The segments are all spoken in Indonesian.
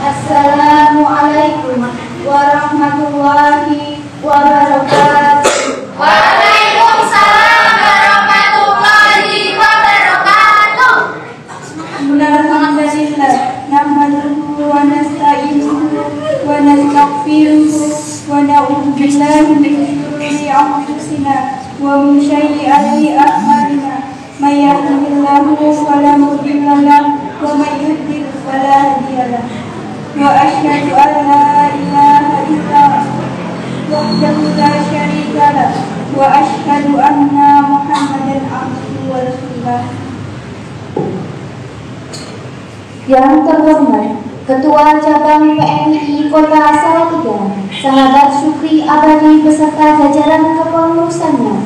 Assalamualaikum warahmatullahi wabarakatuh. Waalaikumsalam warahmatullahi wabarakatuh. Alhamdulillah, nahmaduhu wa nasta'inuhu wa nastaghfiruhu wa na'udzu billahi min shururi anfusina wa min sayyiati a'malina. May yahdihillahu fala mudilla lahu wa may yudlil fala hadiya lahu. Wa asyhadu an la ilaha illallah wahdahu la syarika lahu wa asyhadu anna Muhammadan abduhu wa rasuluh. Yang terhormat Ketua Cabang PMII Kota Salatiga, Sahabat Syukri Abadi beserta jajaran kepengurusannya.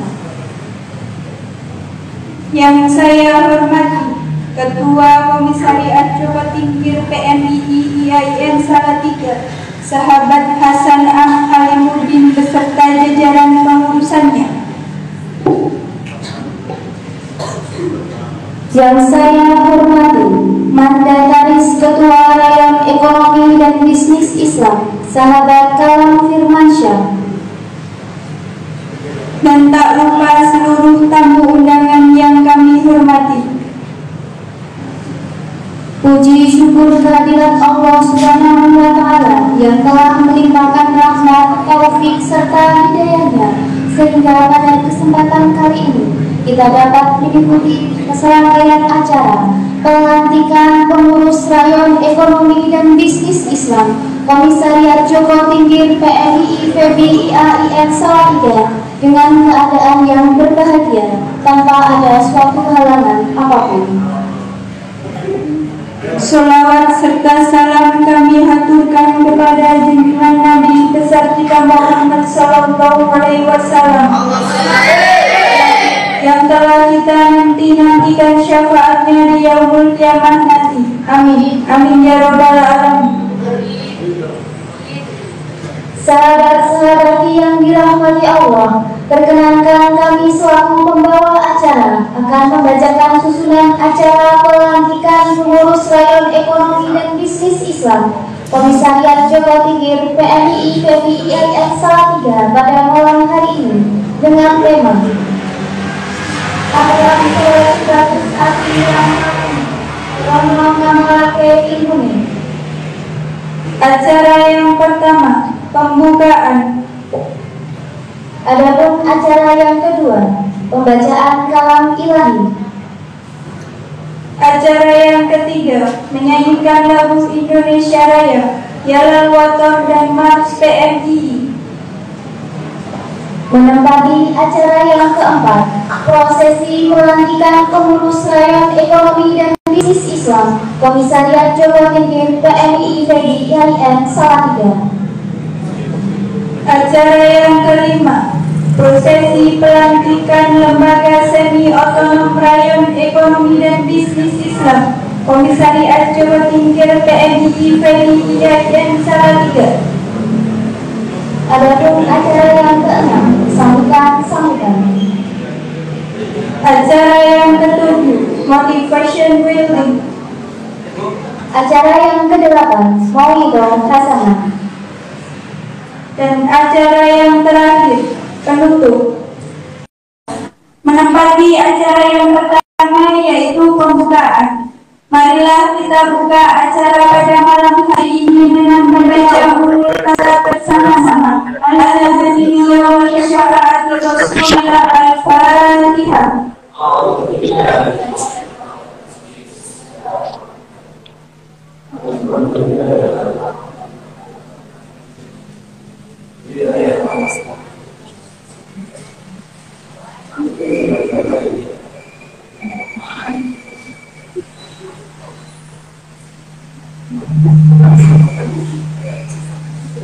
Yang saya hormati Ketua Komisariat Jawa Tingkir PMII IAIN Salatiga, Sahabat Hasan Alimuddin beserta jajaran pengurusannya. Yang saya hormati Mandataris Ketua Rayon Ekonomi dan Bisnis Islam, Sahabat Kalam Firmansyah. Dan tak lupa seluruh tamu undangan yang kami hormati. Puji syukur kehadirat Allah Subhanahu wa Ta'ala yang telah melimpahkan rahmat, taufik serta hidayahnya sehingga pada kesempatan kali ini kita dapat mengikuti serangkaian acara pelantikan pengurus Rayon Ekonomi dan Bisnis Islam Komisariat Joko Tingkir PMII FEBI IAIN Salatiga dengan keadaan yang berbahagia tanpa ada suatu halangan apapun. Sholawat serta salam kami haturkan kepada junjungan Nabi besar kita Muhammad Sallallahu Alaihi Wasallam yang telah kita nantikan syafaatnya di yaumul kiamah nanti. Amin. Amin ya rabbal alamin. Sahabat-sahabat yang dirahmati Allah, perkenankan kami selaku pembawa acara akan membacakan susunan acara pelantikan pengurus Rayon Ekonomi dan Bisnis Islam Komisariat Joko Tingkir PMII FEBI IAIN Salatiga pada malam hari ini dengan tema Ayam Status Asiran Rombong Ngamalake Ilmune. Acara yang pertama, pembukaan. Adapun acara yang kedua, pembacaan kalam ilahi. Acara yang ketiga, menyanyikan lagu Indonesia Raya, Yalal Waton dan Mars PMII. Menempati acara yang keempat, prosesi pelantikan pengurus Rayon Ekonomi dan Bisnis Islam Komisariat Joko Tingkir PMII FEBI IAIN Salatiga. Acara yang kelima, prosesi pelantikan Lembaga Semi Otonom Rayon Ekonomi dan Bisnis Islam Komisariat Joko Tingkir PMII FEBI IAIN Salatiga. Adapun acara yang keenam, sambutan. Acara yang ketujuh, motivation building. Acara yang kedelapan, mauidhah hasanah. Dan acara yang terakhir, penutup. Menempati acara yang pertama yaitu pembukaan. Marilah kita buka acara pada malam hari ini dengan membaca ulul kata bersama-sama. Alhamdulillah wa syafa'ati Rasulillah al-Fatihah.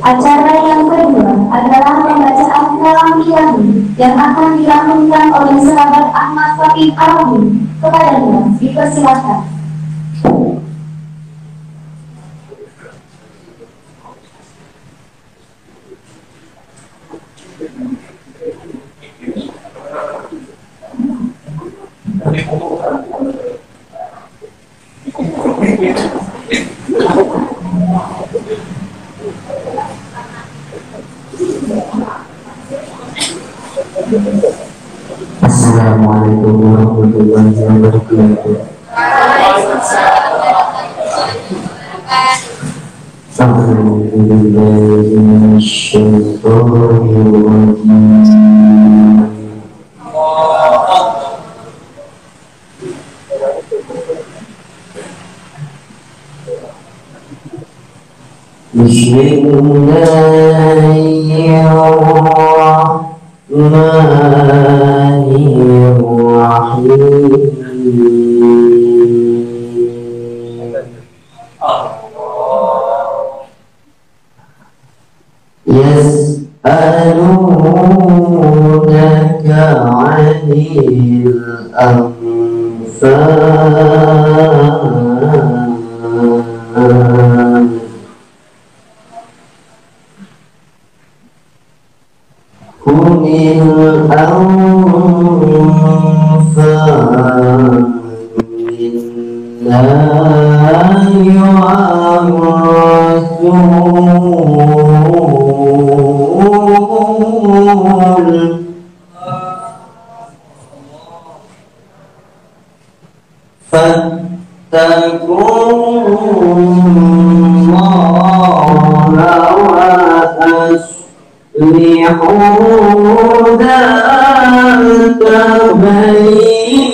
Acara yang kedua adalah pembacaan kalam ilahi yang akan dilakukan oleh sahabat Ahmad Fakih Arabi. Kepadanya dipersilakan. Assalamualaikum warahmatullahi wabarakatuh. يسألونك عن الأنفال قل الأنفال لله والرسول فاتقوا الله وأصلحوا ذات بينكم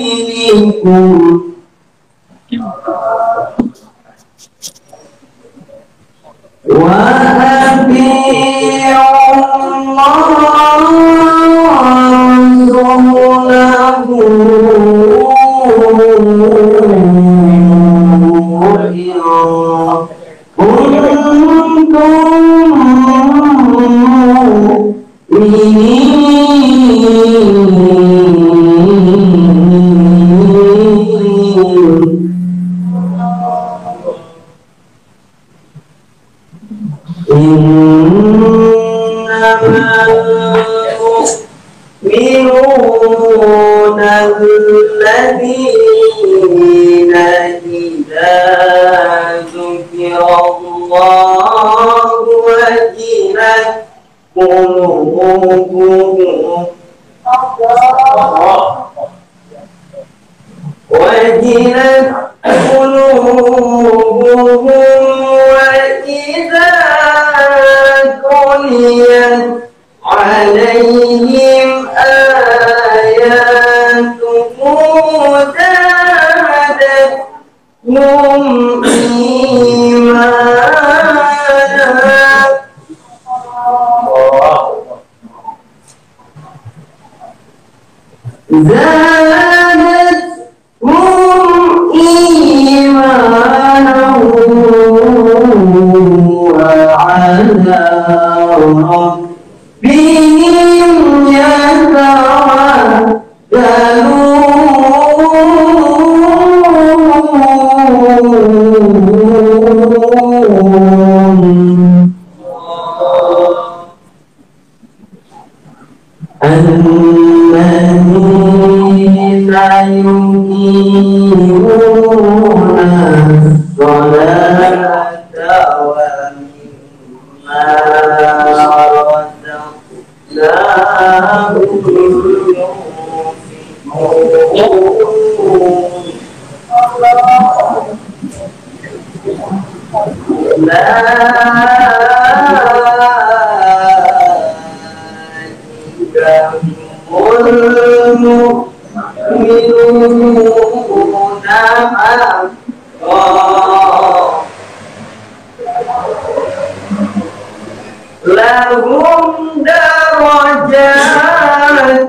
وأطيعوا الله ورسوله المؤمنون الذين إذا ذكر الله وجلت قلوبهم وإذا تليت عليهم آياته زادتهم إيمانا وعلى ربهم يتوكلون الذين يقيمون الصلاة ومما رزقناهم ينفقون والمؤمنون حقا لهم درجات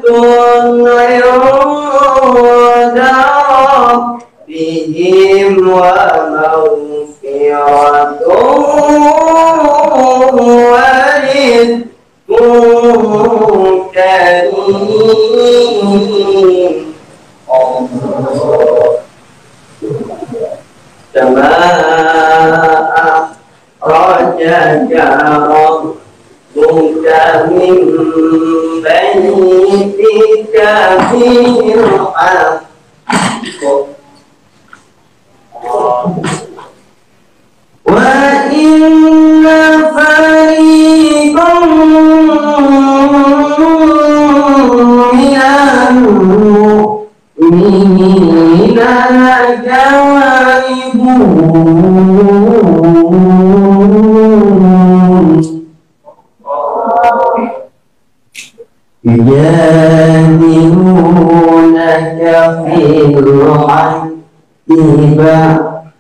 عند ربهم ومغفرة ورزق كريم كما أخرجك ربك من بيتك بالحق وإن فريقا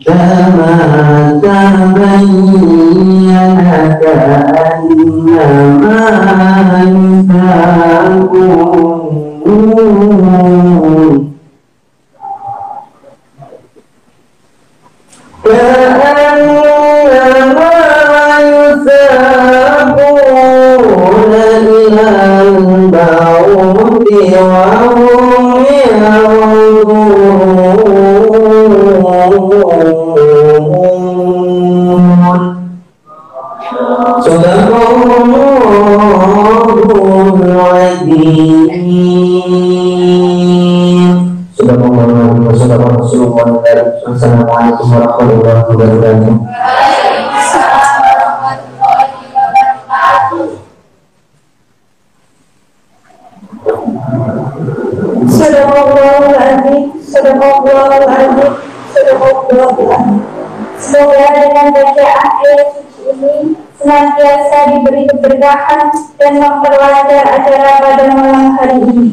بعدما تبين كأنما يساقون إلى البعوض وهم ينظرون صدق الله العظيم. Assalamualaikum warahmatullahi wabarakatuh. Semoga dengan bacaan ayat suci ini senantiasa diberi keberkahan dan memperlancar acara pada malam hari ini.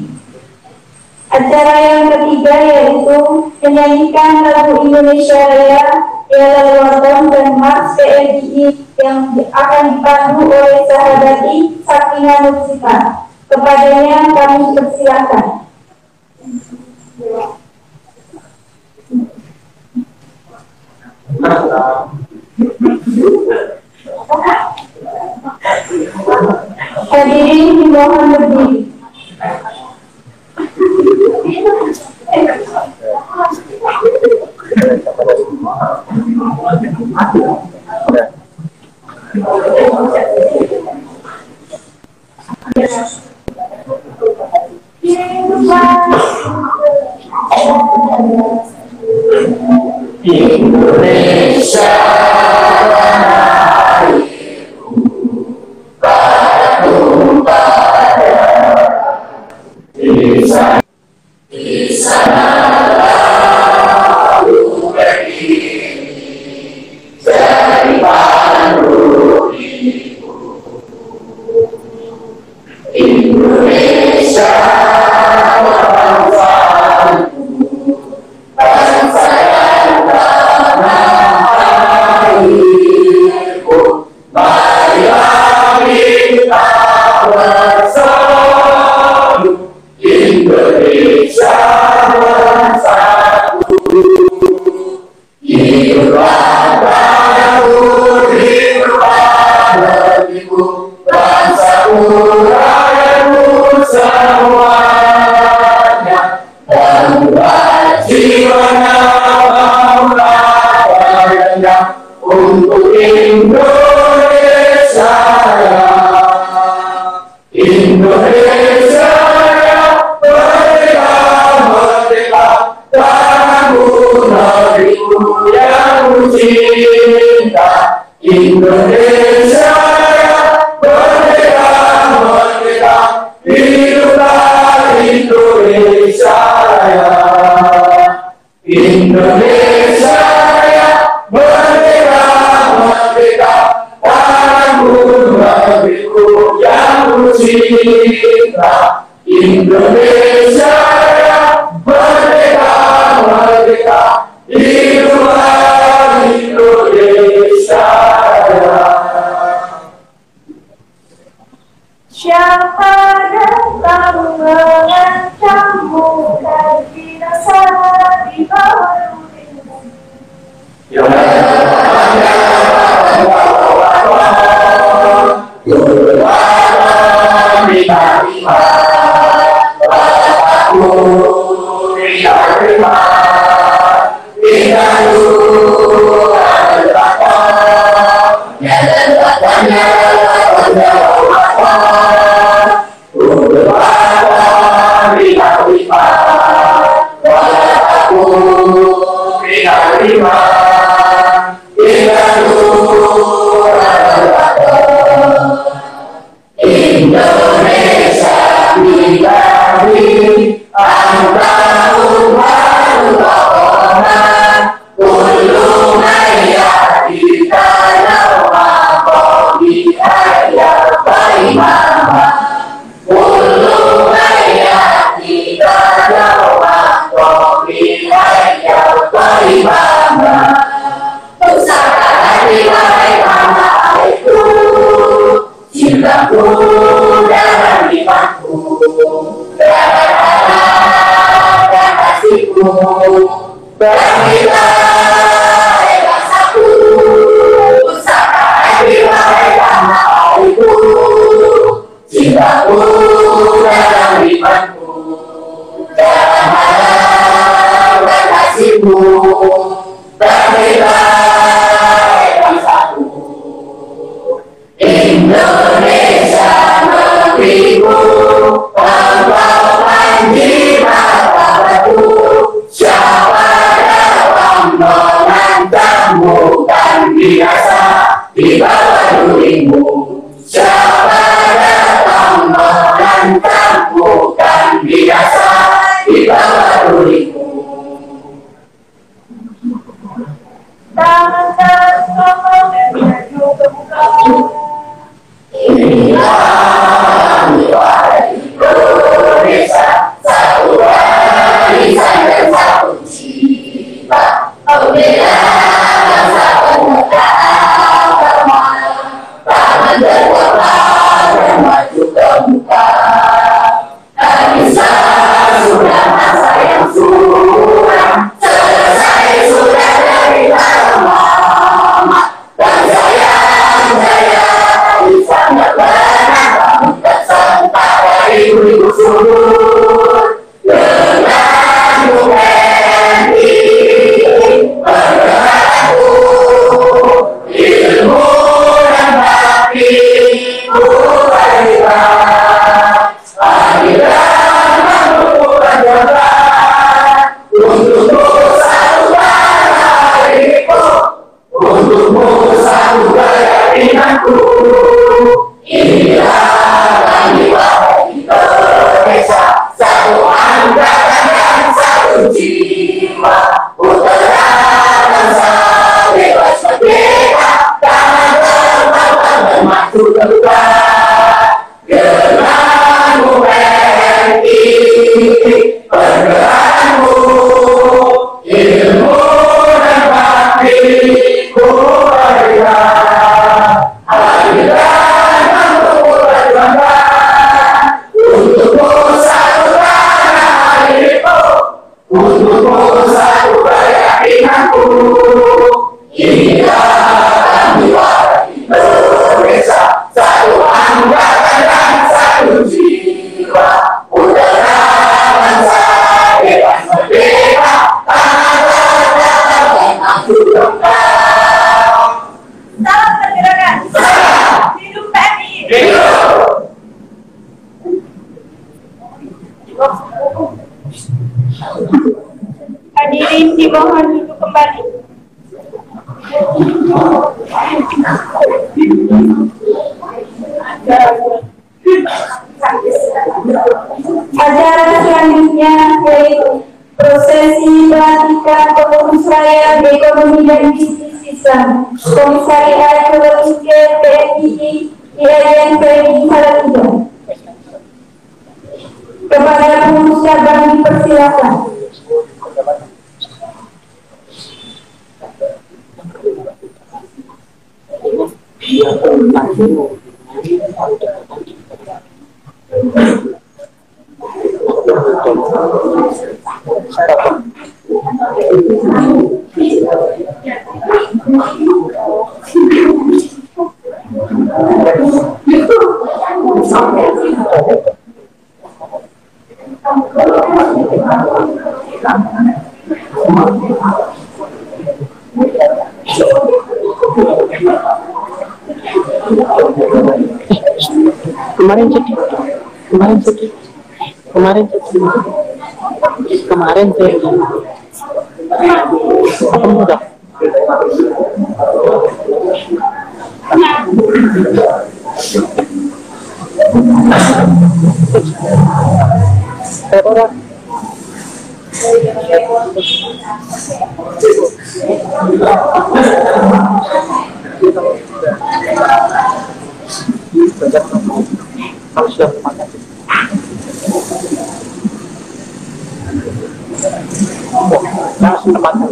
Acara yang ketiga yaitu menyanyikan lagu Indonesia Raya ialah London dan Mars PLI yang akan dipandu oleh Sahabati Sakinah Nursifah. Kepadanya kami persilakan. Hadirin dimohon berdiri. Indonesia di sana lalu berdiri dari pandu ibu. Indonesia bangsa yang tanah airku, marilah kita bersatu. Indonesia bersatu, hiduplah Bangsa, hiduplah negeriku, bangsaku, rakyatku semuanya, dan jiwanya maulah bayangnya untuk Indonesia. Indonesia cinta. Indonesia merdeka, merdeka, hiduplah Indonesia Raya. Indonesia Raya, merdeka, merdeka, tanahku, negeriku yang ku cinta. Indonesia Raya, merdeka, merdeka, hiduplah Indonesia Raya. Syahadat tak mengancammu dan binasa di bawah rumputmu. Ya Indonesia diberi angka umat cintaku dalam limanku, dan kasihku, berilah rasaku, sampai hatiku, cintaku dalam limanku, dan kasihku, berilah rasaku. Indonesia negeriku, engkau di mata batu, siapa dalam menantangmu kan biasa di bawah durimu, siapa dalam menantangmu kan biasa di bawah durimu. Tangan sama menuju ke muka. Inilah wilayah Indonesia, satu warisan dan satu cita. Pembedaan satu agama, tangan bergerak dan maju ke muka. Bisa sudah masa yang suram, selesai sudah dari lama. Dan saya bisa berbenah tersentak dari beribu sudut dengan UNI bergerakku, ilmu dan baktiku berikan. Marilah membuat jalan untukmu satu hariku, untukmu satu keyakinanku. Inilah kami wahai Indonesia, satu angkatan dan satu jiwa, putra bangsa bebas merdeka, tangan terbang dan maju ke depan. Dengan UNI pergerakanmu, ilmu dan baktiku berikan. Marilah membuat banggaan untukmu satu tanah airku, untukmu satu keyakinanku. Inilah kami wahai Indonesia, satu angkatan dan satu jiwa, putra bangsa bebas merdeka, tangan terbang dan maju ke depan. Salam pergerakan. Salam. Hidup TNI. Hidup. Hadirin dimohon duduk kembali. Acara selanjutnya yaitu prosesi pelantikan pengurus raya ekonomi dan bisnis Islam Komisariat Kelembagaan TNI IAIN Freddy Salatiga. Kepada pengurus cabang dipersilakan. Kemarin apa mudah? Harus siap makan. Langsung tempatnya.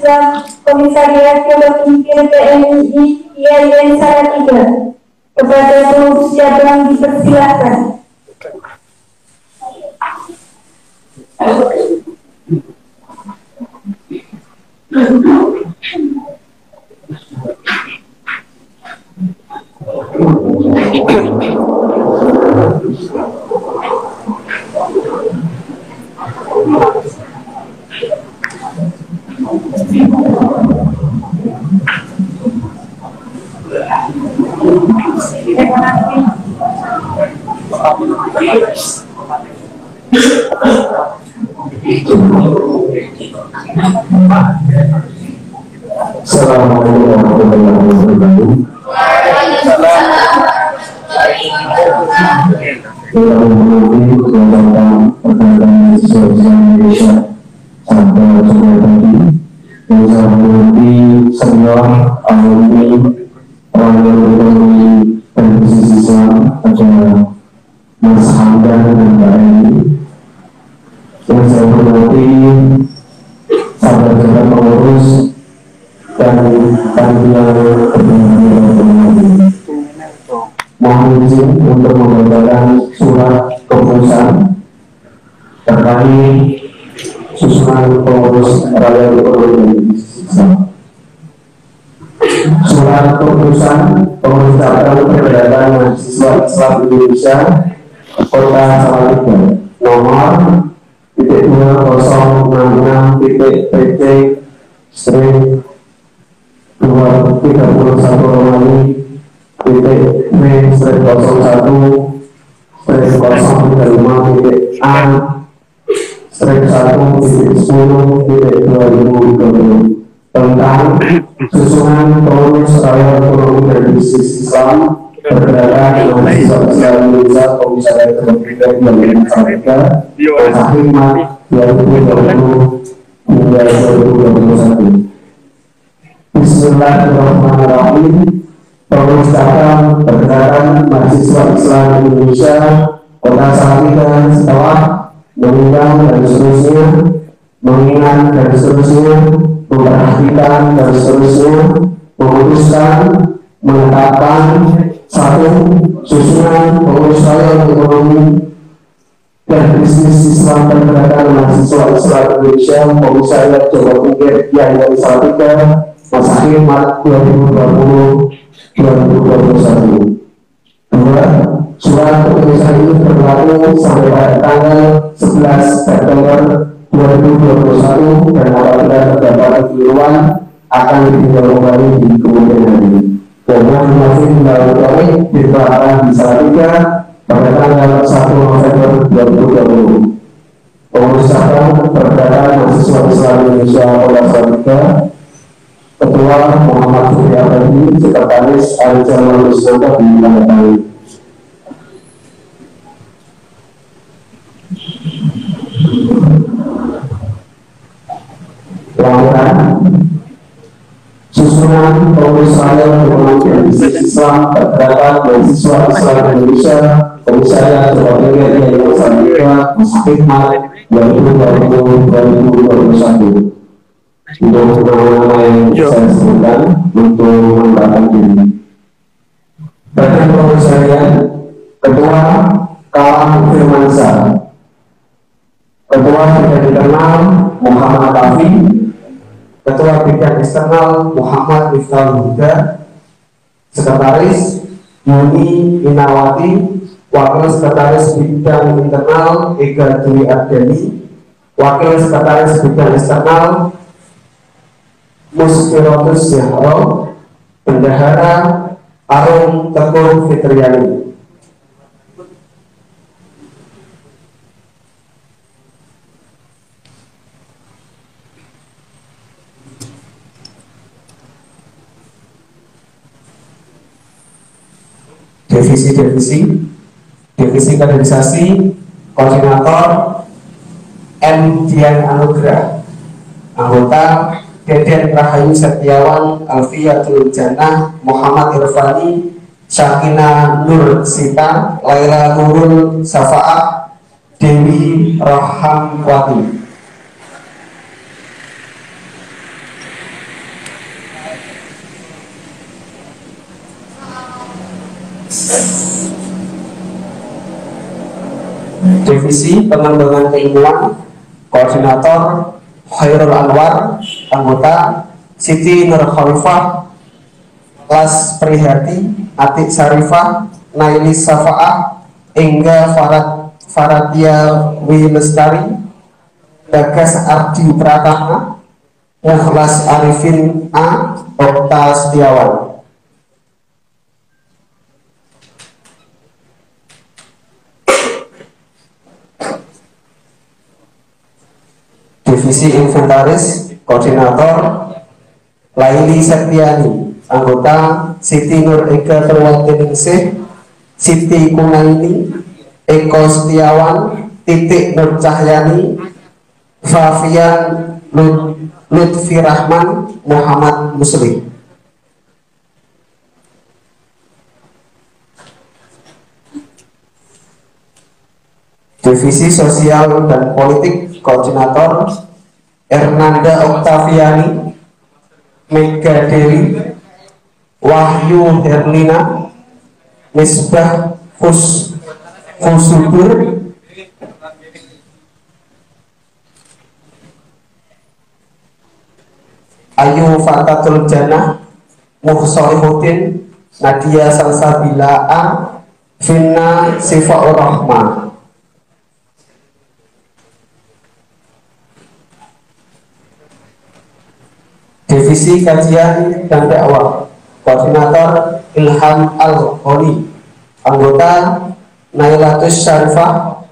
Islam Komisariat Tingkir PMI IAIN Salatiga. Kepada seluruh cabang dipersilakan. Assalamualaikum warahmatullahi wabarakatuh. Kita menghormati kegiatan pergerakan sosial Indonesia sampai sore tadi. Kita menghormati senior alumni orang yang berkontribusi televisi Islam ada Mas Hamdan dan Mbak Eni. Yang saya hormati sahabat-sahabat pengurus dan panitia pertemuan. Mohon izin untuk membacakan surat keputusan terkait susunan pengurus Raya Ekonomi Islam. Surat keputusan pengurus cabang pergerakan mahasiswa Islam Indonesia Kota Salatiga nomor tentang susunan pengurus Raya Ekonomi dan Bisnis Islam pergerakan mahasiswa Islam Indonesia Komisariat Kementerian Pendidikan Salatiga masa khidmat 2020 hingga 2021. Bismillahirrahmanirrahim. Pengurus cabang pergerakan mahasiswa Islam Indonesia Kota Salatiga setelah mengundang dan seterusnya, mengingat dan seterusnya, memperhatikan dan seterusnya, memutuskan menetapkan satu susunan pengurus Raya Ekonomi dan Bisnis Islam pergerakan mahasiswa Islam Indonesia Komisariat Jawa Tingkir IAIN Salatiga masa khidmat 2020-2021. Dua, surat keputusan ini berlaku sampai pada tanggal 11 September 2021 dan apabila terdapat kekeliruan akan ditinjau kembali di kemudian hari. Dan masih dilakukan diterapkan di Salatiga pada tanggal 1 November 2020. Pengurus cabang pergerakan mahasiswa Islam Indonesia Kota Salatiga, Ketua Muhammad Fikri Abadi, Sekretaris Arijal Manusia ditandatangani. Laporan susunan pengurus Raya Ekonomi dan Bisnis Islam pergerakan mahasiswa Islam Indonesia Komisariat Jawa Tingkir IAIN Salatiga masa khidmat 2020-2021. Untuk nama-nama yang saya sebutkan untuk mengembangkan diri. Badan Pengurus Harian Ketua Kalam Firmansyah, Ketua Bidang Internal Muhammad Tafi, Ketua Bidang Eksternal Muhammad Miftahul Huda, Sekretaris Yuni Inawati, Wakil Sekretaris Bidang Internal Ega Dwi Ardani, Wakil Sekretaris Bidang Eksternal Muskirotus Yahro, Bendahara Arum Teguh Fitriani. Divisi kaderisasi Koordinator M. Dian Anugrah, anggota Deden Rahayu Setiawan, Alfiatul Jannah, Muhammad Irfani, Syakina Nur Sita, Laila Nurul Safa'ah, Dewi Rohamwati. Divisi Pengembangan Keilmuan, Koordinator Khairul Anwar, anggota Siti Nur Khalifah, Las Prihati, Atik Sarifah, Naili Safa'ah, Engga Faradia Wilestari, Bagas Ardi Pratama, Mukhlas Arifin A, Okta Setiawan. Divisi Inventaris, Koordinator Laili Septiani, anggota Siti Nur Eka Terwatiningsih, Siti Kunaini, Eko Setiawan, Titik Nur Cahyani, Fafian Lutfi Rahman, Muhammad Muslim. Divisi Sosial dan Politik, Koordinator Ernanda Oktaviani, Mega Dewi, Wahyu Herlina, Misbah Husubur, Ayu Fatatul Jannah, Muhsolihuddin, Nadia Salsabila A, Finna Sifaur Rahman. Divisi Kajian dan Dakwah, Koordinator Ilham Al-Holi, anggota Nailatus Syarifah,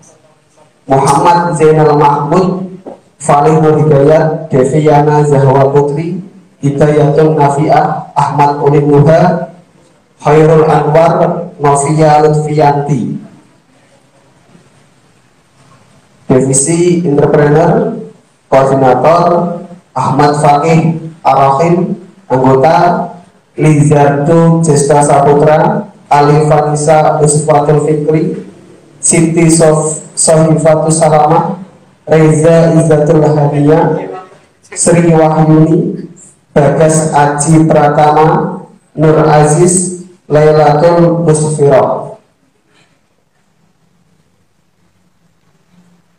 Muhammad Zainal Mahmud, Falihul Hidayat, Deviana Zahwa Putri, Hidayatun Nafi'ah, Ahmad Ulin Muha, Khairul Anwar, Novia Lutfianti. Divisi Entrepreneur, Koordinator Ahmad Fakih Arafin, anggota Lizardo Jesta Saputra, Ali Vanisa Usfatul Fikri, Siti Sohifatus Salamah, Reza Izzatul Hadiyah, Sri Wahyuni, Bagas Aji Pratama, Nur Aziz, Lailatul Musfirah.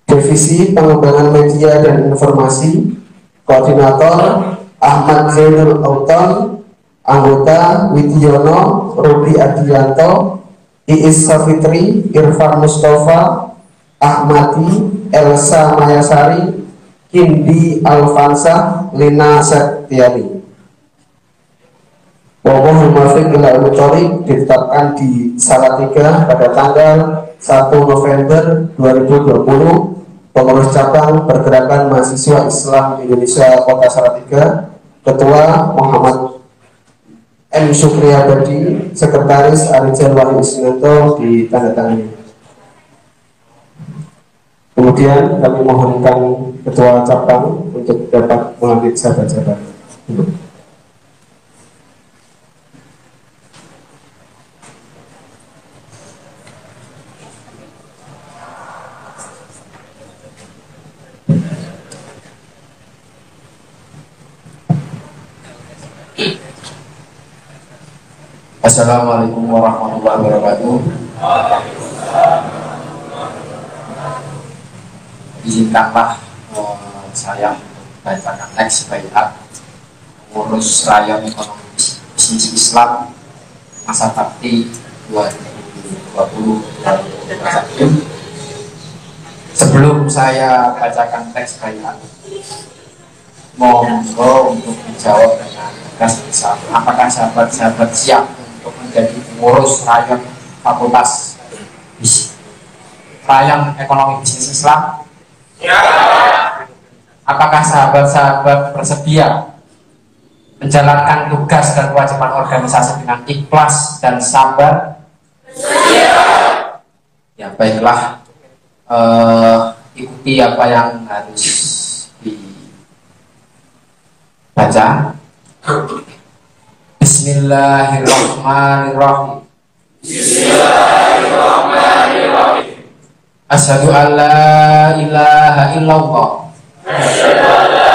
Divisi Pengembangan Media dan Informasi, Koordinator Ahmad Zainul Auton, anggota Widiono Rudi Adianto, Iis Safitri, Irfan Mustafa, Ahmadi, Elsa Mayasari, Kindi Alfansa, Lina Septiani. Wabahul Muwafiq ila Al-Thoriq ditetapkan di Salatiga pada tanggal 1 November 2020. Pengurus cabang Pergerakan Mahasiswa Islam Indonesia Kota Salatiga, Ketua Muhammad M. Supriyabadi, Sekretaris Arijal Wahyu Isnanto ditandatangani. Kemudian kami mohonkan Ketua Cabang untuk dapat melantik sahabat-sahabat. Assalamualaikum warahmatullahi wabarakatuh. Izinkanlah saya bacakan teks baiat pengurus rayon ekonomi bisnis Islam masa bakti 2020-2021. Sebelum saya bacakan teks baiat, monggo untuk dijawab dengan tegas bersama. Apakah sahabat-sahabat siap untuk menjadi pengurus rayon fakultas rayon ekonomi bisnis Islam? Ya. Apakah sahabat-sahabat bersedia menjalankan tugas dan kewajiban organisasi dengan ikhlas dan sabar? Ya. Ya baiklah, ikuti apa yang harus dibaca. Bismillahirrahmanirrahim. Bismillahirrahmanirrahim. Asyhadu an la ilaha illallah. Asyhadu an la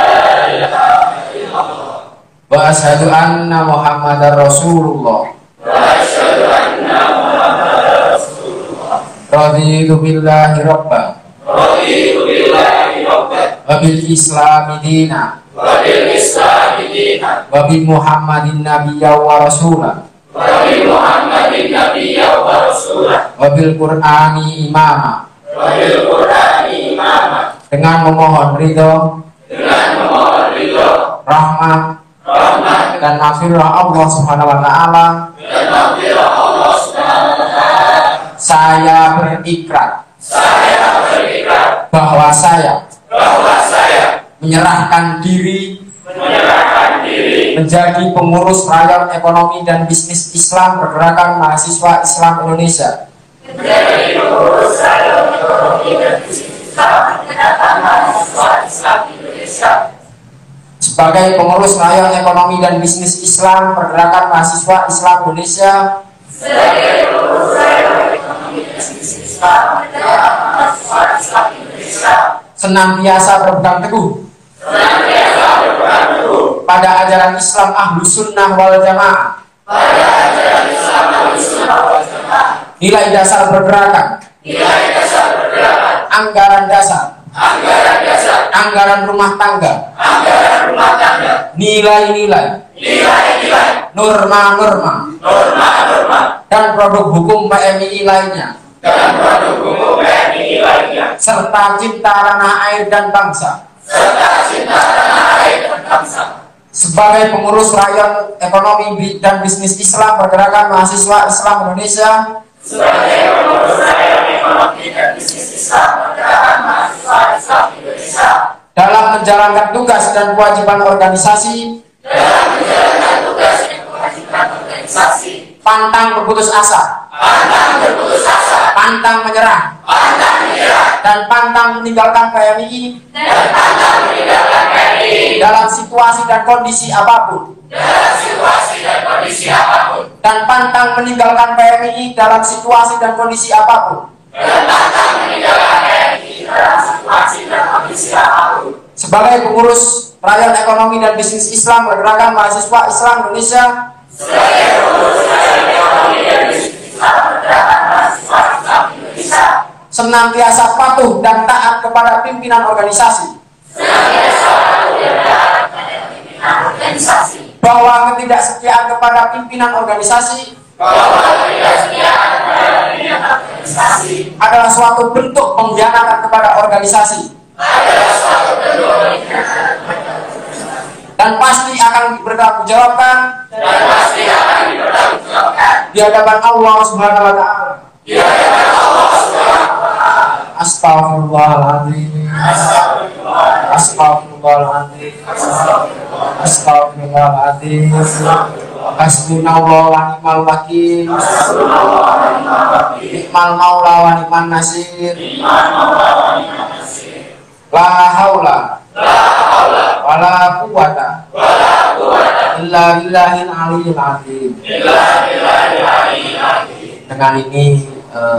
ilaha illallah. Wa asyhadu anna Muhammadar Rasulullah. Wa asyhadu anna Muhammadar Rasulullah. Raditu billahi rabba Raditu billahi rabban wa bil islami dina wa bil islami dinan wa bi Muhammadin nabiyya wa rasulah wa bi Muhammadin nabiyya wa rasulah wa bil Qur'ani imama, wa bil Qur'ani imama, dengan memohon ridho, dengan memohon ridho, rahmat rahmat, dan maghfirah Allah Subhanahu wa taala. dan maghfirah Allah Subhanahu wa ta'ala. Saya berikrar Saya berikrar bahwa saya bahwa saya menyerahkan diri menyerahkan diri menjadi pengurus rayon ekonomi dan bisnis Islam Pergerakan Mahasiswa Islam Indonesia menjadi pengurus rayon ekonomi dan bisnis Islam Pergerakan Mahasiswa Islam Indonesia sebagai pengurus rayon ekonomi dan bisnis Islam Pergerakan Mahasiswa Islam Indonesia sebagai pengurus rayon ekonomi dan bisnis Islam Pergerakan Mahasiswa Islam Indonesia senantiasa berpegang teguh senantiasa berpegang teguh pada ajaran Islam Ahlus Sunnah wal Jamaah, pada ajaran Islam Ahlussunnah wal Jamaah, nilai dasar pergerakan, nilai dasar pergerakan, anggaran dasar, anggaran dasar, anggaran rumah tangga, anggaran rumah tangga, nilai-nilai, nilai-nilai, norma-norma, norma-norma, dan produk hukum PMII lainnya, dan produk hukum PMII lainnya, serta cinta tanah air dan bangsa. serta cinta tanah air dan bangsa. Sebagai pengurus rayon ekonomi dan bisnis Islam Pergerakan Mahasiswa Islam Indonesia Sebagai pengurus rayon ekonomi dan bisnis Islam Pergerakan Mahasiswa Islam Indonesia dalam menjalankan tugas dan kewajiban organisasi, dalam menjalankan tugas dan kewajiban organisasi, pantang berputus asa, pantang berputus asa, pantang menyerah, pantang menyerah, dan pantang meninggalkan PMII dan pantang meninggalkan PMII dalam situasi dan kondisi apapun, dalam situasi dan kondisi apapun, dan pantang meninggalkan PMII dalam situasi dan kondisi apapun. dan pantang meninggalkan PMII dalam situasi dan kondisi apapun. Sebagai pengurus rayon ekonomi dan bisnis Islam Pergerakan Mahasiswa Islam Indonesia Sebagai pengurus rayon ekonomi dan bisnis Islam Pergerakan Mahasiswa Islam Indonesia senantiasa patuh dan taat kepada pimpinan organisasi, senantiasa patuh dan taat kepada pimpinan organisasi, bahwa ketidaksetiaan kepada pimpinan organisasi bahwa ketidaksetiaan kepada pimpinan organisasi adalah suatu bentuk pengkhianatan kepada organisasi adalah suatu bentuk pengkhianatan kepada dan pasti akan dipertanggungjawabkan dan pasti akan dipertanggungjawabkan di hadapan Allah Subhanahu wa taala. di hadapan Allah Subhanahu wa taala. Astagfirullahaladzim. Astagfirullahaladzim. Astagfirullahaladzim. Hasbunallah wa ni'mal wakil. Ni'mal maula wa ni'man nasir. La haula wa la quwwata illa billahil aliyyil azim. Dengan ini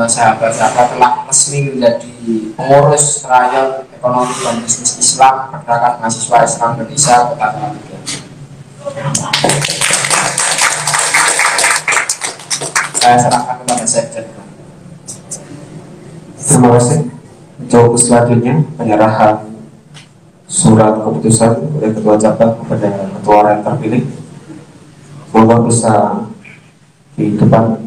sahabat-sahabat telah resmi menjadi pengurus rayon ekonomi dan bisnis Islam Pergerakan Mahasiswa Islam Indonesia Kota Salatiga. Saya serahkan kepada Sekjen. Terima kasih. Untuk selanjutnya penyerahan surat keputusan oleh Ketua Cabang kepada Ketua Rayon terpilih. Mohon bisa di depan.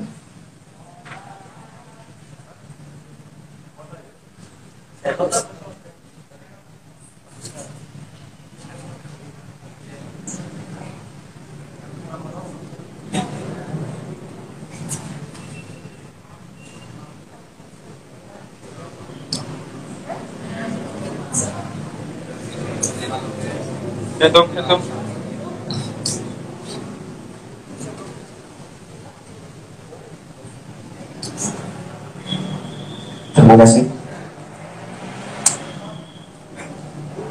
Hitung. Terima kasih.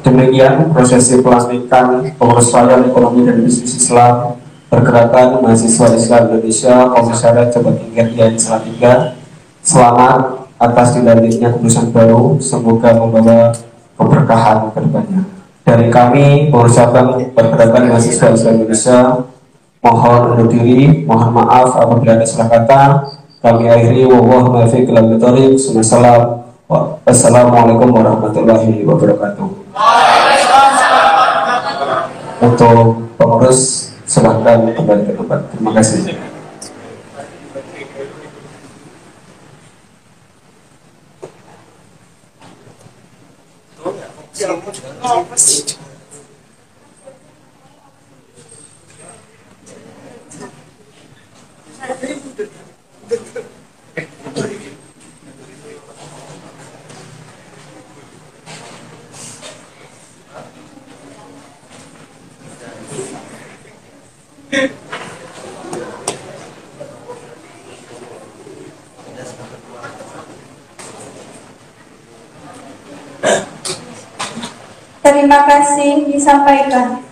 Demikian prosesi pelantikan pengurus rayon ekonomi dan bisnis Islam Pergerakan Mahasiswa Islam Indonesia Komisariat Jawa Tinggi Riau Salatiga. Selamat atas dilantiknya keputusan baru, semoga membawa keberkahan ke depannya. Dari kami pengurus cabang Pergerakan Mahasiswa Islam Indonesia mohon undur diri, mohon maaf apabila ada salah kata. Kami akhiri wallahu muwaffiq ila thoriq. Assalamualaikum warahmatullahi wabarakatuh. Untuk pengurus silahkan kembali ke tempat. Terima kasih. Terima kasih disampaikan.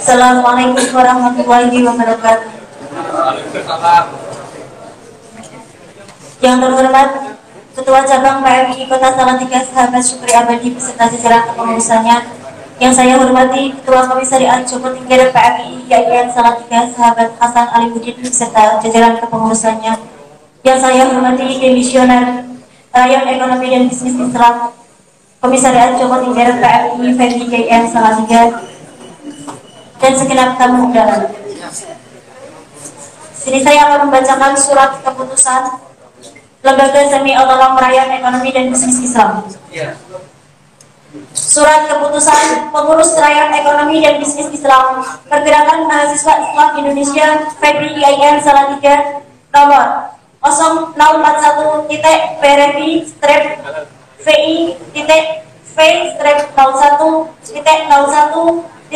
Assalamualaikum warahmatullahi wabarakatuh. Yang terhormat Ketua Cabang PMI Kota Salatiga Sahabat Syukri Abadi beserta jajaran kepengurusannya. Yang saya hormati Ketua Komisariat Joko Tingkir PMI YIN Salatiga Sahabat Hasan Alimuddin beserta jajaran kepengurusannya. Yang saya hormati Demisioner Rayon Ekonomi dan Bisnis Islam Komisariat Joko Tingkir PMI Fendi YIN Salatiga dan segenap tamu undangan. Sini saya akan membacakan surat keputusan Lembaga Semi Otonom Rayon Ekonomi dan Bisnis Islam. Surat keputusan Pengurus Rayon Ekonomi dan Bisnis Islam Pergerakan Mahasiswa Islam Indonesia Febri IAIN Salatiga nomor 081-PRV-01-A-1-11-2020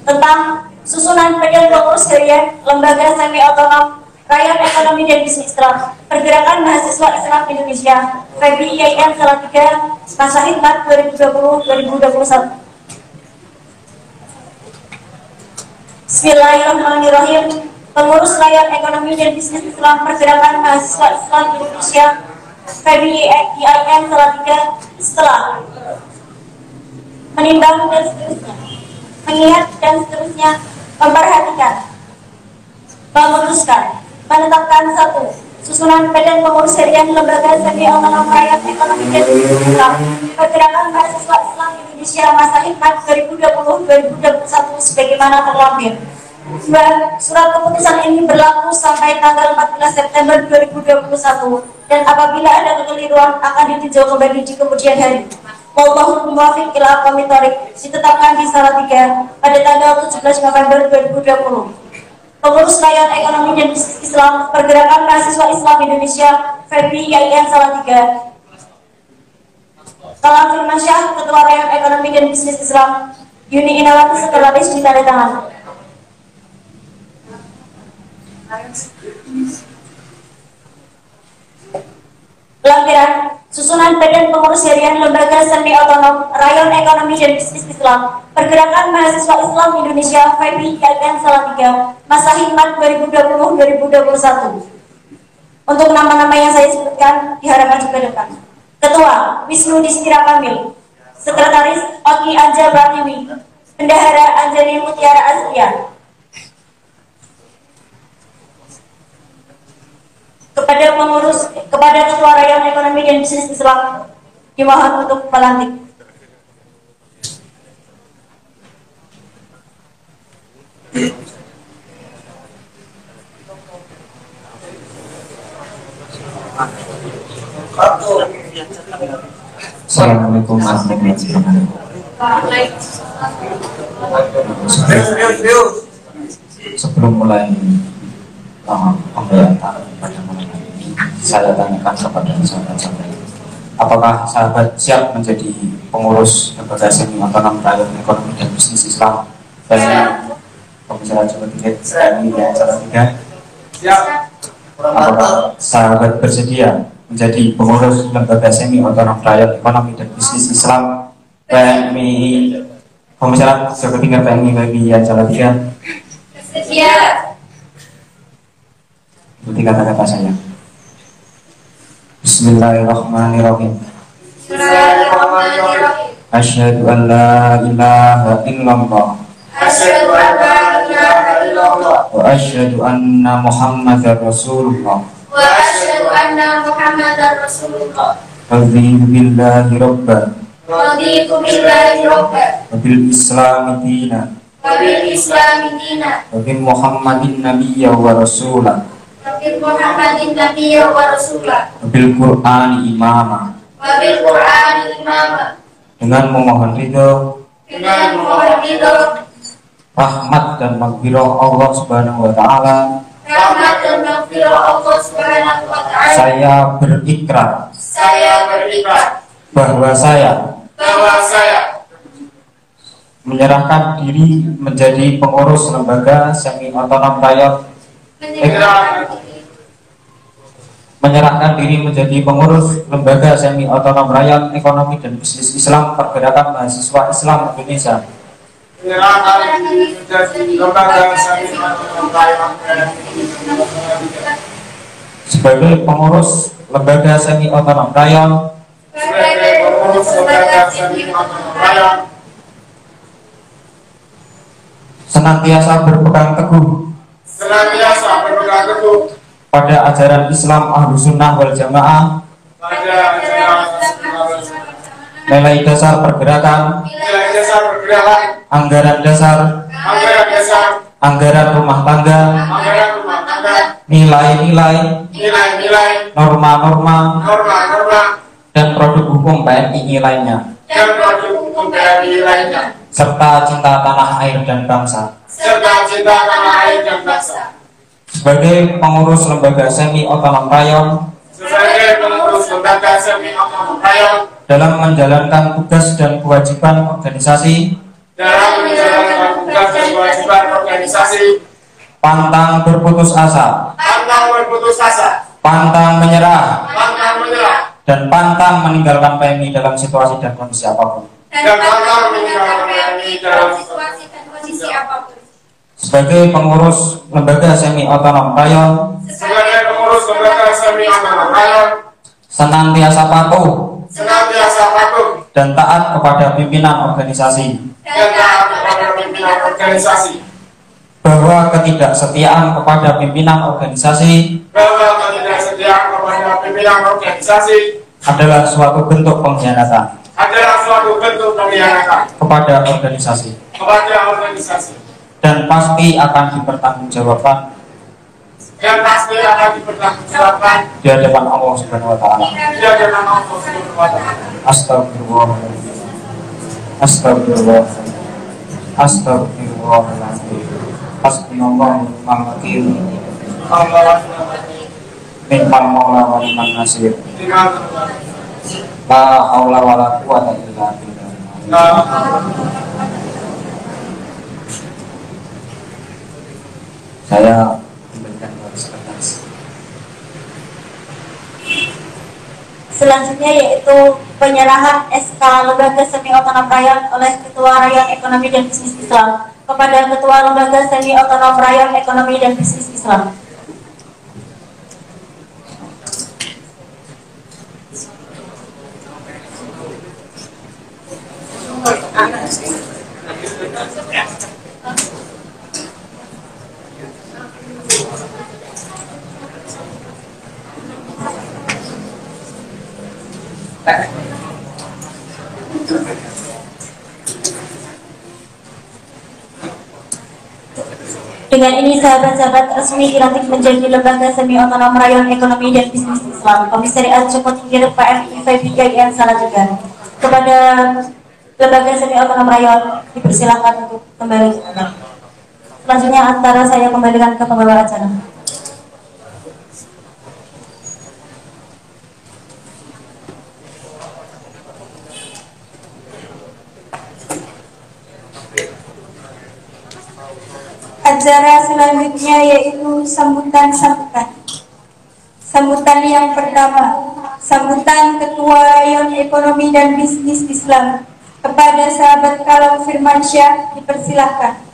tentang susunan badan pengurus harian Lembaga Semi Otonom Rayon Ekonomi dan Bisnis Islam Pergerakan Mahasiswa Islam Indonesia Febri IAIN Salatiga masa khidmat 2020-2021. Bismillahirrahmanirrahim. Pengurus Rayon Ekonomi dan Bisnis Islam Pergerakan Mahasiswa Islam Indonesia Febri IAIN Salatiga setelah menimbang dan seterusnya, mengingat dan seterusnya, memperhatikan, memutuskan, menetapkan satu susunan badan pengurus harian Lembaga Semi Otonom Rayon Ekonomi dan Bisnis Islam Pergerakan Mahasiswa Islam Indonesia masa khidmat 2020-2021 sebagaimana terlampir. 2. Surat keputusan ini berlaku sampai tanggal 14 September 2021 dan apabila ada kekeliruan akan ditinjau kembali di kemudian hari. Wallahu muwaffiq ila aqwamit thoriq ditetapkan di Salatiga pada tanggal 17 November 2020. Pengurus Rayon Ekonomi dan Bisnis Islam Pergerakan Mahasiswa Islam Indonesia Febri IAIN Salatiga. Salam Firmansyah, Ketua Rayon Ekonomi dan Bisnis Islam, Yuni Inawati Sekretaris ditandatangan. Lampiran susunan badan pengurus harian Lembaga Semi Otonom Rayon Ekonomi dan Bisnis Islam Pergerakan Mahasiswa Islam Indonesia Febri IAIN Salatiga masa khidmat 2020-2021. Untuk nama-nama yang saya sebutkan diharapkan juga depan. Ketua Wisnu Distira Kamil, Sekretaris Oki Anja Pratiwi, Bendahara Anjani Mutiara Azria. Kepada Ketua Rayon Ekonomi dan Bisnis Islam dimohon untuk melantik. Assalamualaikum warahmatullahi wabarakatuh. Sebelum mulai pembahasan pada malam ini, saya tanyakan kepada sahabat-sahabat, apakah sahabat siap menjadi pengurus lembaga semi otonom rakyat ekonomi dan bisnis Islam dan pembicara Jawa Timur SMI dan Jawa Timur? Apakah sahabat bersedia menjadi pengurus lembaga semi otonom rakyat ekonomi dan bisnis Islam PMI pembicara Jawa Timur PMI dan Jawa Timur? Bersedia. Ikuti kata-kata saya. Bismillahirrahmanirrahim. Asyhadu an la ilaha illallah. Asyhadu an la ilaha illallah. Wa asyhadu anna Muhammadar Rasulullah. Wa asyhadu anna Muhammadar Rasulullah. Raditu billahi rabban. Raditu billahi rabban. Wa bil islami dinan. Wa bil islami dinan. Wa bi Muhammadin nabiyya wa rasulah. Wa bil Muhammadin nabiyya wa rasulah. Wa bil Qur'ani imama. Wa bil Qur'ani imama. Dengan memohon ridho, Dengan memohon ridho, rahmat dan maghfirah Allah Subhanahu wa taala, rahmat dan maghfirah Allah Subhanahu wa taala. saya berikrar Bahwa saya bahwa saya menyerahkan diri menjadi pengurus lembaga semi otonom rakyat menyerahkan diri menjadi pengurus lembaga semi otonom rakyat ekonomi dan bisnis Islam Pergerakan Mahasiswa Islam Indonesia Menyerahkan diri menjadi lembaga semi otonom rakyat sebagai pengurus lembaga semi otonom rakyat sebagai pengurus lembaga semi otonom rakyat senantiasa berpegang teguh pada ajaran Islam Ahlus Sunnah wal Jamaah, pada nilai dasar pergerakan, anggaran dasar, anggaran rumah tangga, nilai-nilai, norma-norma, dan produk hukum PNI lainnya, serta cinta tanah air dan bangsa. Sebagai pengurus lembaga semi otonom rayon dalam menjalankan tugas dan kewajiban organisasi, pantang berputus asa, pantang menyerah, dan pantang meninggalkan PMI dalam situasi dan kondisi apapun. Sebagai pengurus lembaga semi otonom rayon senantiasa patuh dan taat kepada pimpinan organisasi, bahwa ketidaksetiaan kepada pimpinan organisasi adalah suatu bentuk pengkhianatan kepada organisasi dan pasti akan dipertanggungjawabkan di hadapan Allah Subhanahu wa taala. Astagfirullahaladzim. Astagfirullahaladzim. Astagfirullahaladzim. Hasbunallahu wa ni'mal wakil. Ni'mal maula wa ni'man nasir. La haula wa la quwwata illa billah. Saya memberikan sekretaris. Selanjutnya yaitu penyerahan SK Lembaga Semi Otonom Rayon oleh Ketua Rayon Ekonomi dan Bisnis Islam kepada Ketua Lembaga Semi Otonom Rayon Ekonomi dan Bisnis Islam. Dengan ini sahabat-sahabat resmi dilantik menjadi Lembaga Semi Otonom Rayon Ekonomi dan Bisnis Islam Komisariat Joko Tingkir PMI VBKIN Salatiga. Kepada lembaga semi otonom rayon dipersilakan untuk kembali. Selanjutnya antara saya kembalikan ke pembawa acara. Acara selanjutnya yaitu sambutan-sambutan. Sambutan yang pertama, sambutan Ketua Rayon Ekonomi dan Bisnis Islam kepada sahabat Kalam Firmansyah, dipersilahkan.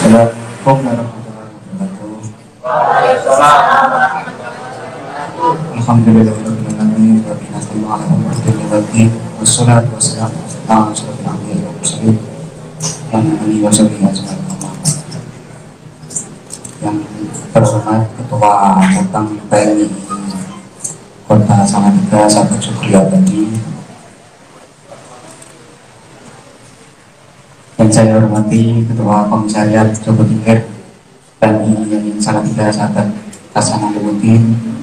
Assalamualaikum warahmatullahi wabarakatuh. Alhamdulillahirrahmanirrahim. Wassalatu wassalamu ala asyrofil anbiya'i wal mursalin wa ala alihi wa sahbihi ajma'in. Yang terhormat Ketua Cabang PMI Kota Salatiga, Sahabat Syukri Abadi, yang saya hormati Ketua Komisariat Jawa Tingkir PMI Salatiga, Sahabat Hasanuddin,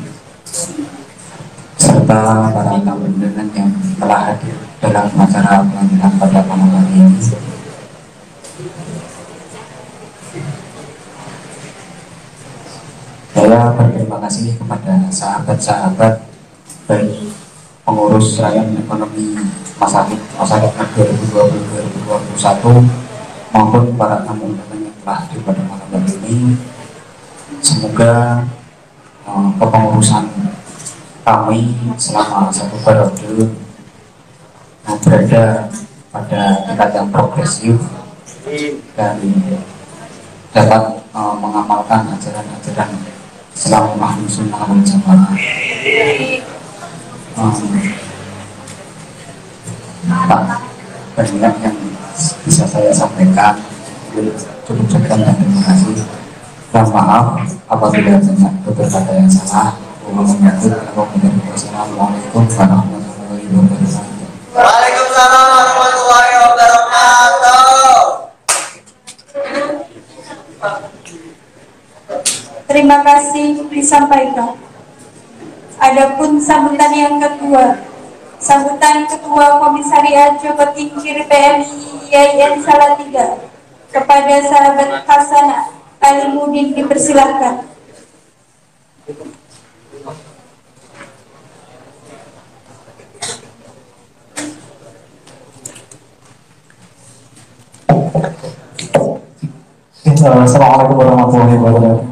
serta para tamu undangan yang telah hadir dalam acara pelantikan pada malam hari ini. Saya berterima kasih kepada sahabat-sahabat baik pengurus Rayon Ekonomi Masyarakat 2020-2021 maupun para tamu undangan yang telah hadir pada malam hari ini. Semoga kepengurusan kami selama satu periode berada pada tingkat yang progresif dan dapat mengamalkan ajaran-ajaran Islam Ahlus Sunnah wal Jamaah. Banyak yang bisa saya sampaikan, cukup sekian dan terima kasih. Dan maaf apabila banyak beberapa kata yang salah. Assalamualaikum warahmatullahi wabarakatuh. Waalaikumsalam warahmatullahi wabarakatuh. Terima kasih disampaikan. Adapun sambutan yang kedua, sambutan Ketua Komisariat Jawa Tingkir PMI IAIN Salatiga kepada sahabat Hasanah Alimuddin, dipersilahkan. Assalamualaikum warahmatullahi wabarakatuh.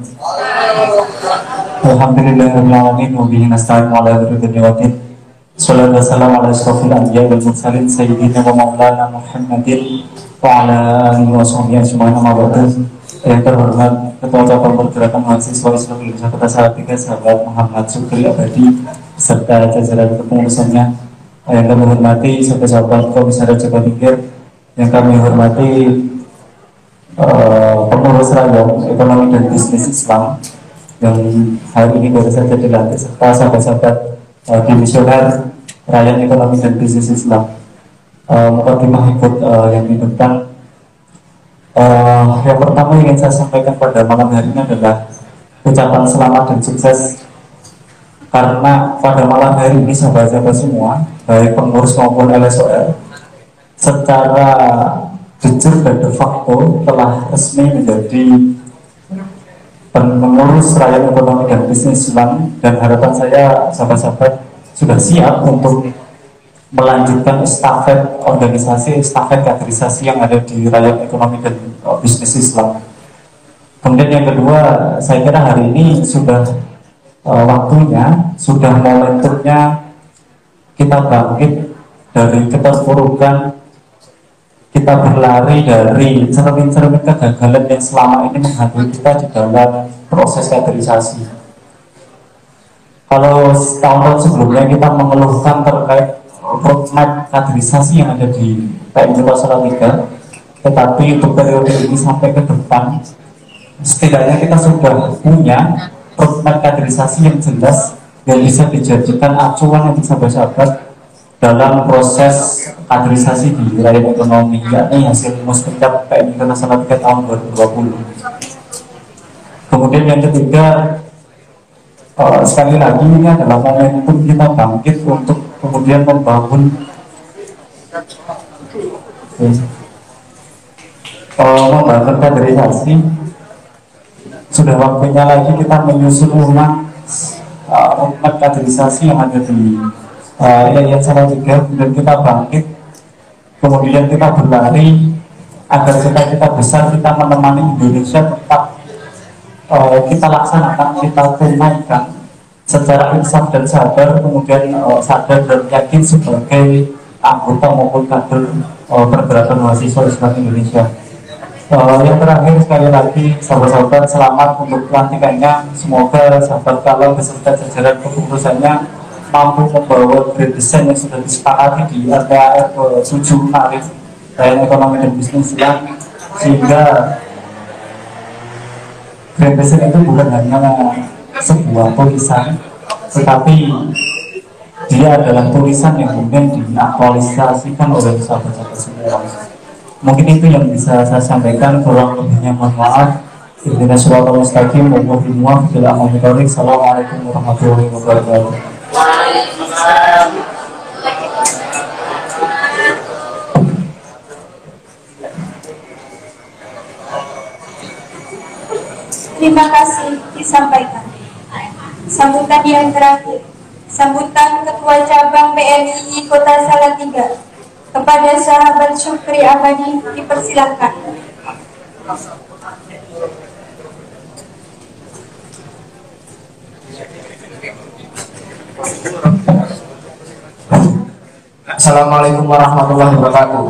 Alhamdulillahirrahmanirrahim. Wa bihi nasta'inu ala dzikri wa tin. Shallallahu wasallam ala asyrofil anbiya'i wal mursalin sayyidina wa maulana Muhammadin wa ala alihi wa sahbihi ajma'in. Yang terhormat Ketua Cabang Pergerakan Mahasiswa Islam Indonesia Kota Salatiga, sahabat Muhammad Syukri Abadi serta jajaran kepengurusannya. Yang kami hormati sahabat-sahabat Komisariat Jawa Tingkir, yang kami hormati pengurus Rayon Ekonomi dan Bisnis Islam yang hari ini baru saja dilantik, serta sahabat-sahabat dimisioner Rayon Ekonomi dan Bisnis Islam. Mukadimah ikut yang di depan. Yang pertama ingin saya sampaikan pada malam hari ini adalah ucapan selamat dan sukses, karena pada malam hari ini sahabat-sahabat semua, baik pengurus maupun LSOR, secara jujur dan de facto telah resmi menjadi pengurus Rayon Ekonomi dan Bisnis Islam, dan harapan saya sahabat-sahabat sudah siap untuk melanjutkan estafet organisasi, estafet kaderisasi yang ada di Rayon Ekonomi dan Bisnis Islam. Kemudian yang kedua, saya kira hari ini sudah waktunya, sudah momentumnya kita bangkit dari keterpurukan, kita berlari dari cermin-cermin kegagalan yang selama ini menghantui kita di dalam proses kaderisasi. Kalau tahun-tahun sebelumnya kita mengeluhkan terkait roadmap kaderisasi yang ada di PMI Salatiga, tetapi untuk periode ini sampai ke depan, setidaknya kita sudah punya roadmap kaderisasi yang jelas yang bisa dijadikan acuan untuk sahabat-sahabat dalam proses kaderisasi di Rayon Ekonomi, yakni hasil mustajab PMI Salatiga tahun 2020. Kemudian yang ketiga, sekali lagi ini adalah momentum kita bangkit untuk kemudian membangun kaderisasi. Sudah waktunya lagi kita menyusun ulang roadmap kaderisasi yang ada di Yayasan Salatiga, kemudian kita bangkit, kemudian kita berlari agar kita besar, kita menemani Indonesia tetap kita laksanakan, kita tunaikan secara insaf dan sadar, kemudian sadar dan yakin sebagai anggota maupun kader pergerakan mahasiswa Islam Indonesia. Yang terakhir, sekali lagi sahabat-sahabat, selamat untuk pelantikannya. Semoga sahabat kalau beserta jajaran kepengurusannya mampu membawa grand design yang sudah disepakati di RPAR 7 Arif Rayon Ekonomi dan Bisnis Islam, sehingga grand design itu bukan hanya sebuah tulisan, tetapi dia adalah tulisan yang kemudian diaktualisasikan oleh sahabat-sahabat semua. Mungkin itu yang bisa saya sampaikan, kurang lebihnya mohon maaf. Ihdinas siratal mustaqim wa billahi. Assalamualaikum warahmatullahi wabarakatuh. Terima kasih disampaikan. Sambutan yang terakhir, sambutan Ketua Cabang PMII Kota Salatiga kepada sahabat Syukri Abadi, dipersilakan. Assalamualaikum warahmatullahi wabarakatuh.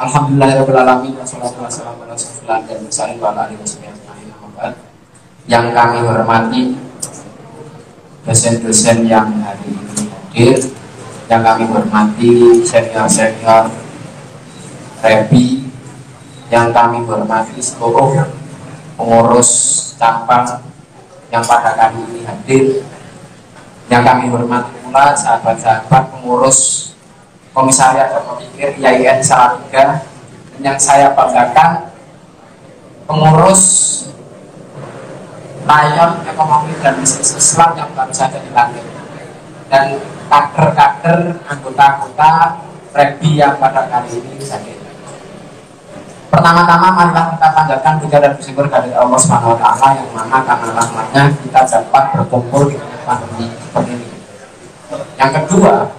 Alhamdulillahirrahmanirrahim. Wassalatu wassalamu ala rasulillah dan mursalin wa ala alihi wasallam. Yang kami hormati dosen-dosen yang hari ini hadir, yang kami hormati senior-senior Rebi, yang kami hormati seluruh pengurus cabang yang pada kali ini hadir, yang kami hormati pula sahabat-sahabat pengurus Komisariat dan Pemikir IAIN Salatiga, dan yang saya banggakan pengurus Rayon Ekonomi dan Bisnis Islam yang baru saja dilantik, dan kader-kader anggota-anggota Rebi yang pada kali ini hadir. Pertama-tama marilah kita panjatkan puja dan bersyukur dari Allah Subhanahu wa Ta'ala, yang mana karena rahmatnya kita dapat berkumpul di tengah pandemi seperti ini. Yang kedua,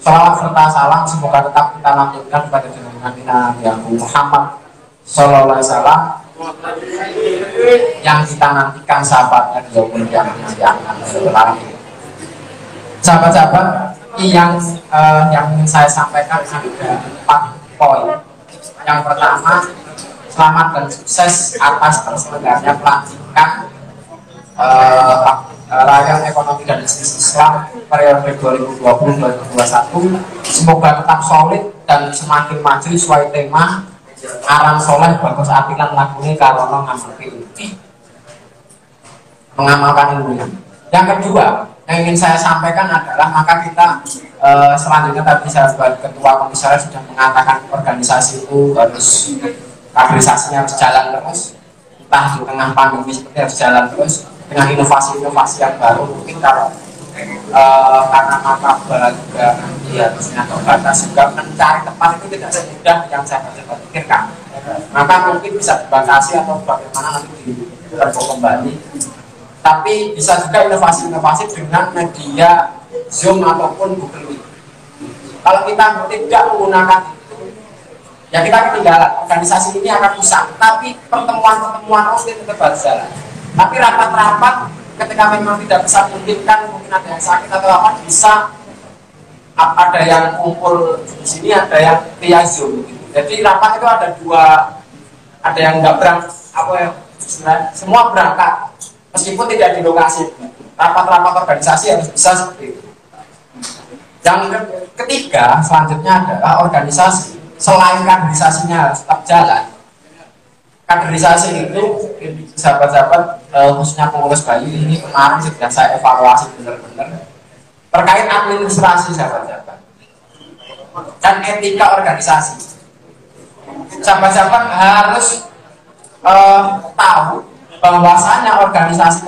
sholawat serta salam semoga tetap kita lanjutkan kepada junjungan Nabi Muhammad Sallallahu Alaihi Wasallam yang kita nantikan sahabatnya di yaumul qiyamah yang akan datang. Sahabat-sahabat, yang ingin saya sampaikan ada 4 poin. Yang pertama, selamat dan sukses atas terselenggaranya pelantikan Rayon Ekonomi dan Bisnis Islam periode 2020-2021. Semoga tetap solid dan semakin maju sesuai tema aran soleh bagus atilan lagune karono ngamalke ilmu. Mengamalkan ilmunya. Yang kedua, yang ingin saya sampaikan adalah maka kita selanjutnya tadi sahabat Ketua Komisaris sudah mengatakan organisasi itu harus kaderisasinya harus jalan terus, entah di tengah pandemi seperti harus jalan terus dengan inovasi-inovasi yang baru. Mungkin kalau karena mata juga nanti harusnya terbatas, juga mencari tempat itu tidak semudah yang saya pikirkan, maka mungkin bisa dibatasi atau bagaimana nanti diperkuat kembali. Tapi bisa juga inovasi-inovasi dengan media Zoom ataupun Google Meet. Kalau kita tidak menggunakan itu, ya kita ketinggalan. Organisasi ini akan usang. Tapi pertemuan-pertemuan rutin tetap berjalan. Tapi rapat-rapat ketika memang tidak bisa memungkinkan, mungkin ada yang sakit atau apa, bisa ada yang kumpul di sini, ada yang via Zoom. Jadi rapat itu ada dua, ada yang nggak berangkat, apa ya, semua berangkat, meskipun tidak di lokasi. Rapat-rapat organisasi harus bisa seperti itu. Yang ketiga, selanjutnya adalah organisasi. Selain kaderisasinya harus tetap jalan, kaderisasi itu, sahabat-sahabat, khususnya pengurus Bayu ini kemarin sudah saya evaluasi benar-benar terkait administrasi, sahabat-sahabat, dan etika organisasi. Sahabat-sahabat harus tahu bahwasanya organisasi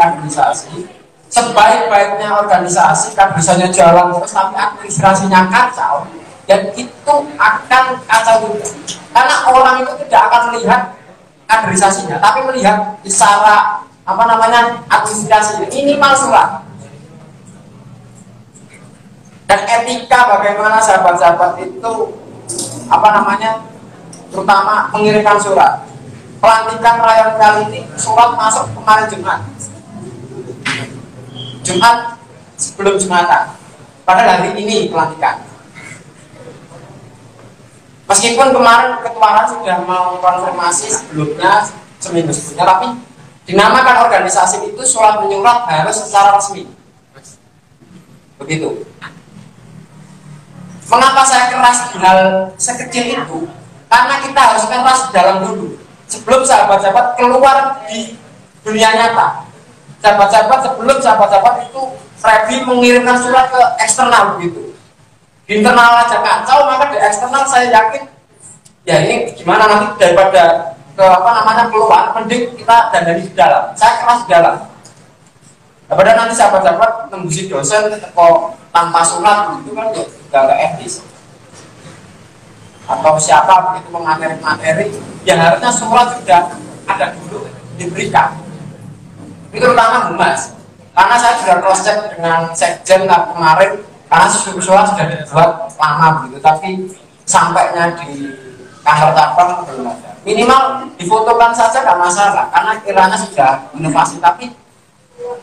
sebaik-baiknya organisasi, kaderisasinya jalan terus tapi administrasinya kacau, dan itu akan kacau juga. Karena orang itu tidak akan melihat kaderisasinya, tapi melihat secara administrasinya. Minimal surat. Dan etika bagaimana sahabat-sahabat itu terutama mengirimkan surat. Pelantikan rayon kali ini surat masuk kemarin Jumat sebelum Jumatan. Padahal hari ini pelantikan. Meskipun kemarin ketuaan sudah mau konfirmasi sebelumnya, seminggu sebelumnya, tapi dinamakan organisasi itu surat menyurat harus secara resmi. Begitu. Mengapa saya keras di hal sekecil itu? Karena kita harus keras di dalam dulu sebelum sahabat-sahabat keluar di dunia nyata. Sebelum sahabat-sahabat itu ready mengirimkan surat ke eksternal begitu. Di internal aja kacau, maka di eksternal saya yakin ya ini gimana nanti daripada keluar, mending kita dandani di dalam. Saya keras di dalam. Daripada nanti sahabat-sahabat nembusi dosen kok tanpa surat itu kan juga nggak etis. Atau siapa begitu mengateri-materi, yang harusnya surat sudah ada dulu diberikan. Itu terutama humas. Karena saya sudah cross check dengan sekjen kemarin, karena surat sudah dibuat lama begitu, tapi sampainya di kantor cabang belum ada. Minimal difotokan saja nggak masalah, karena kiranya sudah inovasi, tapi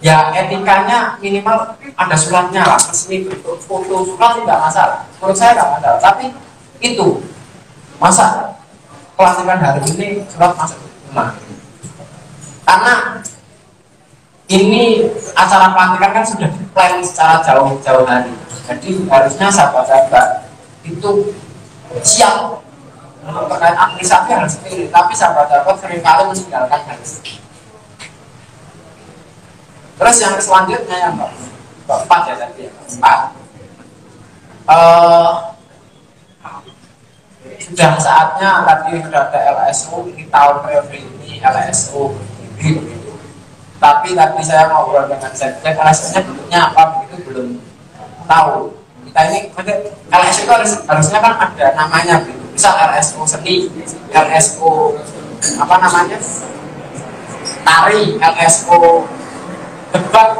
ya etikanya minimal ada suratnya lah, resmi foto surat tidak masalah. Menurut saya nggak masalah, tapi itu masa pelantikan hari ini surat masuk rumah. Karena ini acara pelantikan kan sudah diplan secara jauh-jauh hari. Jadi harusnya sahabat-sahabat itu siap terkait administrasi harus pilih. Tapi sahabat-sahabat seringkali meninggalkan hal itu. Terus yang selanjutnya yang keempat ya tadi, sudah saatnya tadi sudah ada LSU di tahun periode ini LSU begitu. Tapi tadi saya ngobrol dengan sekjen, LSU-nya bentuknya apa begitu belum tahu. Kita ini LSU itu harusnya kan ada namanya begitu. Misal LSU seni, LSU tari, LSU debat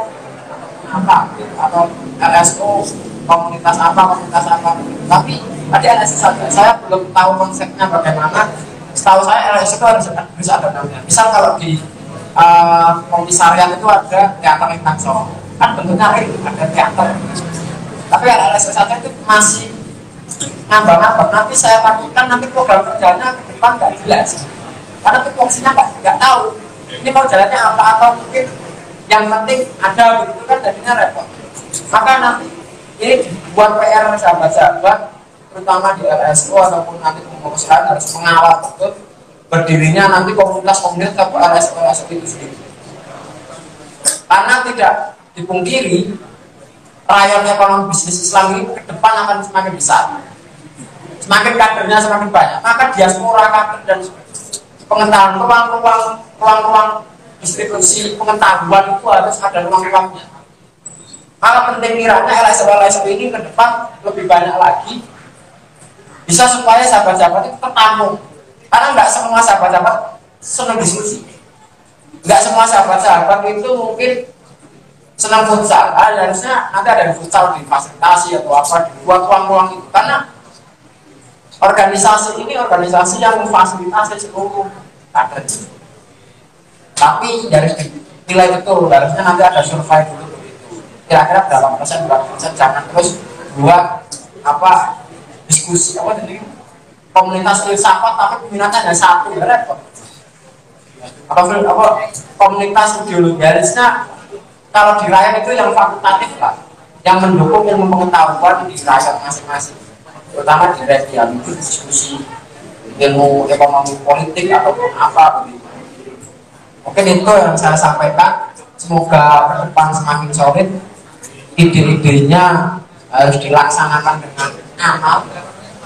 apa gitu, atau LSU komunitas apa. Tapi tadi LSU saja, saya belum tahu konsepnya bagaimana. Setahu saya LSU itu harus ada namanya. Misal kalau di komisariat itu ada teater internasional, kan bentuknya ada teater. Tapi LSU saja itu masih ngambang-ngambang. Nanti saya takutkan nanti program kerjanya ke depan nggak jelas, karena tupoksinya nggak tahu ini mau jalannya apa, atau mungkin yang penting ada begitu kan jadinya repot. Maka nanti ini buat PR sahabat-sahabat, terutama di LSU ataupun nanti pengurus lain harus mengawal betul berdirinya nanti komunitas-komunitas atau LSU itu sendiri. Karena tidak dipungkiri rayon ekonomi bisnis Islam ini ke depan akan semakin besar, semakin kadernya semakin banyak, maka diaspora kader dan pengetahuan, ruang-ruang distribusi pengetahuan itu harus ada ruang-ruangnya. Maka penting kiranya LSU ini ke depan lebih banyak lagi, bisa supaya sahabat-sahabat itu tertampung. Karena nggak semua sahabat-sahabat senang diskusi, nggak semua sahabat-sahabat itu mungkin senang futsal, harusnya nanti ada futsal difasilitasi atau apa, dibuat ruang-ruang itu, karena organisasi ini organisasi yang memfasilitasi seluruh kader. Tapi harus dinilai betul, harusnya nanti ada survei dulu begitu. Kira-kira berapa persen, jangan terus buat apa diskusi apa jadi komunitas filsafat tapi peminatnya hanya satu, repot. Apa komunitas ideologi harusnya kalau di rakyat itu yang fakultatif lah, yang mendukung ilmu pengetahuan di rakyat masing-masing, terutama di rakyat itu diskusi ilmu ekonomi politik ataupun apa begitu. Mungkin itu yang saya sampaikan. Semoga ke depan semakin solid, ide-idenya harus dilaksanakan dengan amal.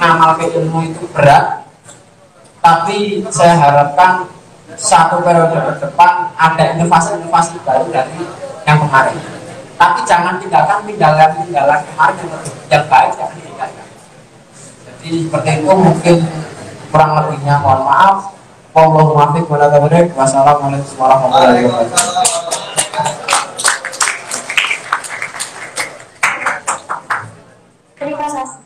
Ngamal ke ilmu itu berat, tapi saya harapkan satu periode ke depan ada inovasi-inovasi baru dari yang kemarin. Tapi jangan tinggalkan kemarin yang baik, jangan ditinggalkan. Jadi seperti itu, mungkin kurang lebihnya mohon maaf. Wallahu muwaffiq wal hidayah. Wassalamualaikum warahmatullahi wabarakatuh. Terima kasih.